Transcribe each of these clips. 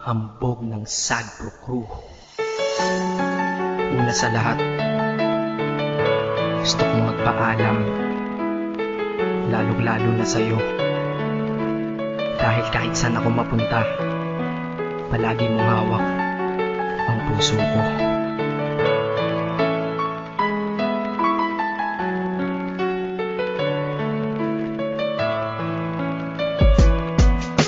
hambog ng Sagpro Crew. Una sa lahat, gusto kong magpaalam, lalong-lalo na sa'yo. Dahil kahit saan ako mapunta, palagi mong hawak ang puso ko.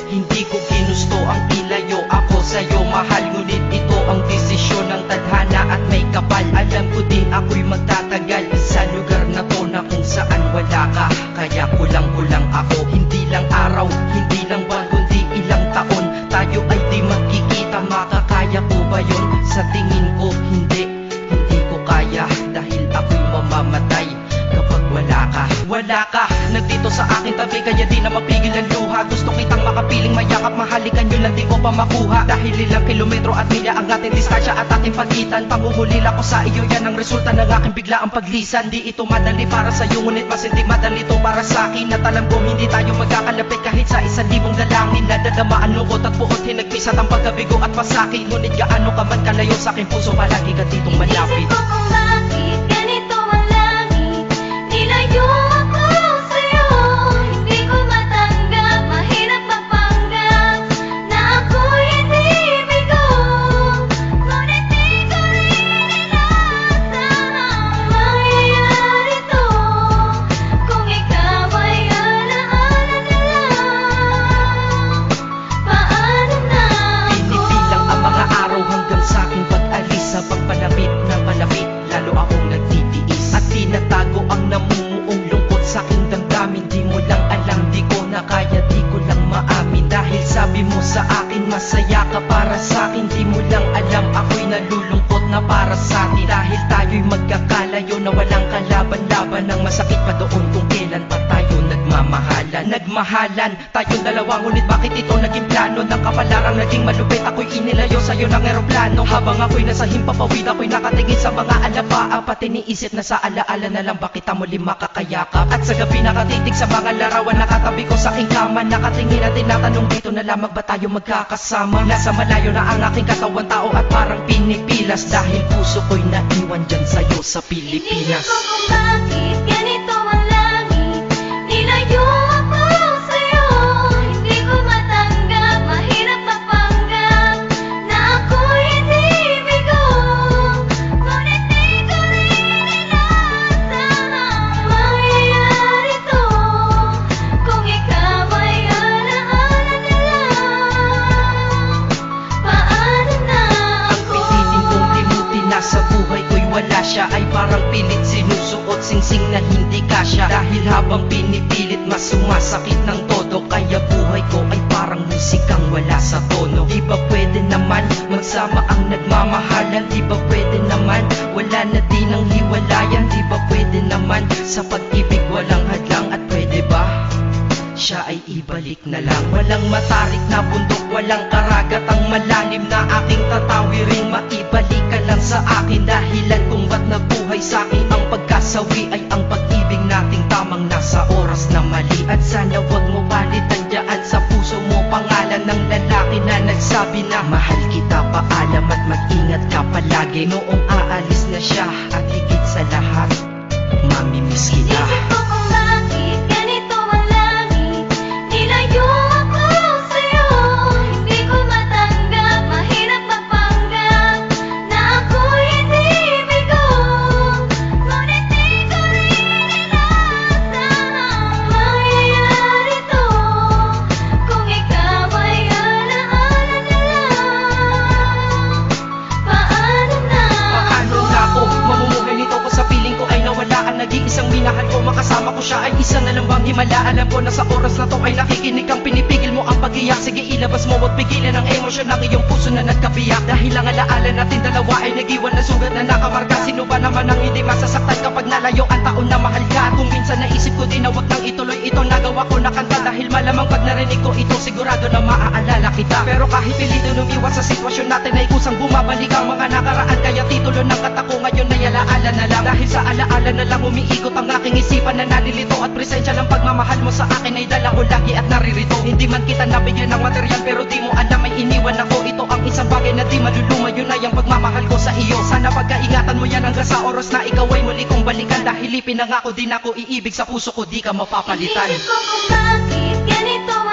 Hindi ko ginusto ang ilayo ako sa'yo, mahal. Ngunit ito ang desisyon ng tadhana at may kapal. Alam ko di ako'y magtatagal sa lugar na to na kung saan wala ka. Kaya kulang-kulang ako, hindi lang araw, hindi lang buwan, kundi ilang taon. Tayo ay di magkikita, makakaya ko ba yun? Sa tingin ko hindi ko kaya. Dahil ako'y mamamatay kapag wala ka. Wala ka, nagdito sa akin tabi, kaya di na mapigil ang luha. Gusto kitang makapiling, mayakap, mahalikan, yun lang di ko pa makuha. Dahil ilang kilometro at milya ang ating distansya at ating pagitan. Panguhulila ko sa iyo, yan ang resulta ng aking biglaang paglisan. Di ito madali para sa'yo, ngunit mas hindi madali ito para sa'kin. At alam ko hindi tayo magkakalapit kahit sa 1,000 dalangin. Nadadama ang lungkot at buot, hinagpisat ang pagkabigo at pasakit. Ngunit gaano ka man kalayo sa aking puso, palagi ka ditong malapit. Isip ko kung bakit ganito ang langit, nilayo ako sa'yo. Hindi ko matanggap, mahirap mapanggap na ako'y hindi bigo. Ngunit di ko rin inasahang mangyayari to. Kung ikaw ay alaala na lang, paano na ako? Pinipilang ang mga araw hanggang sa aking pag-alis. Sa pagpalapit na palapit, lalo akong nagtitiis. At tinatago ang namumuong lungkot sa aking damdamin. Di mo lang alam, di ko na kaya, di ko lang maamin. Dahil sabi mo sa akin, masaya ka para sa akin. Di mo lang alam, ako'y nalulungkot na para sa atin. Dahil tayo'y magkakalayo na walang kalaban-laban. Ang masakit pa doon kung kailan pa tayo nagmamahalan. Nagmahalan tayong dalawa, ngunit bakit ito naging plano? Ng kapalarang naging malupit, ako'y inilayo sa'yo ng eroplano. Habang ako'y nasa himpapawid, ako'y nakatingin sa mga alapaan. Pati niisip na sa alaala na lang ba kita muli makakayakap. At sa gabi nakatitig sa mga larawan, nakatabi ko sa aking kama. Nakatingin at tinatanong, dito na lamang ba tayo magkakasama? Nasa malayo na ang aking katawan, tao at parang pinipilas. Dahil puso ko'y naiwan dyan sa'yo sa Pilipinas. Inisip ko kung bakit ganito ang langit, nilayo ako sa'yo. Hindi ko matanggap, mahirap mapanggap na ako'y hindi bigo. Ngunit di ko rin inasahang mangyayari to. Kung ikaw ay alaala na lang, paano na Ang ako? pilitin kong limutin na sa buhay ko'y wala siya, ay parang pilit sinusuot, singsing na hindi kasya. Dahil habang pinipilit, mas sumasakit ng todo. Kaya buhay ko ay parang musikang wala sa tono. Di ba pwede naman magsama ang nagmamahalan? Di ba pwede naman wala na din ang hiwalayan? Di ba pwede naman sa pag-ibig walang hadlang? At pwede ba siya ay ibalik na lang? Walang matarik na bundok, walang karagat ang malalim na aking tatawirin. Maibalik ka lang sa akin, dahilan kung ba't nabuhay sa akin ang pagkasawi ay ang pag-ibig nating tamang nasa oras na mali. At sana wag mo palitan dyan sa puso mo pangalan ng lalaki na nagsabi na mahal kita, paalam at mag-ingat ka palagi. Noong aalis na siya at higit sa lahat, mamimiss kita. Inisip ko kung bakit ganito ang langit, nilayo ako sa'yo. Hindi ko matanggap, mahirap mapanggap na ako'y hindi bigo. Ngunit di ko rin inasahang mangyayari to. Kung ikaw ay alaala na lang, paano na Paano na ako mamumuhay nito ko sa piling ko ay nawala ang nag-iisang minahal ko? Makasama ko siya ay isa na lang bang himala? Alam ko na sa oras na to ay nakikinig kang pinipigil mo ang pag-iyak. Sige ilabas mo at pigilan ang emosyon ng iyong puso na nagkabiyak. Dahil ang alaala natin dalawa ay nag-iwan na sugat na nakamarka. Sino ba naman ang hindi masasaktan kapag nalayo ang taon na mahal ka? At kung minsan naisip ko din na wag nang ituloy ito, nagawa ko na kanta. Dahil malamang pag narinig ko ito, sigurado na maaalala kita. Pero kahit pilito lumiwas sa sitwasyon natin ay kusang bumabalik ang mga nakaraan. Kaya titulo ng kanta ko ngayon ay alaala na lang. Dahil sa alaala na lang umiikot ang aking isipan na nalilito. At presensya ng pagmamahal mo sa akin ay dala ko lagi at naririto. Hindi man kita sana bigyan ng material, pero di mo alam may iniwan ako. Ito ang isang bagay na di maluluma, yun ay ang pagmamahal ko sa iyo. Sana pagkaingatan mo yan hanggang sa oras na ikaw ay muli kong balikan. Dahil ipinangako din ako iibig sa puso ko, di ka mapapalitan. Iisip ko kung bakit ganito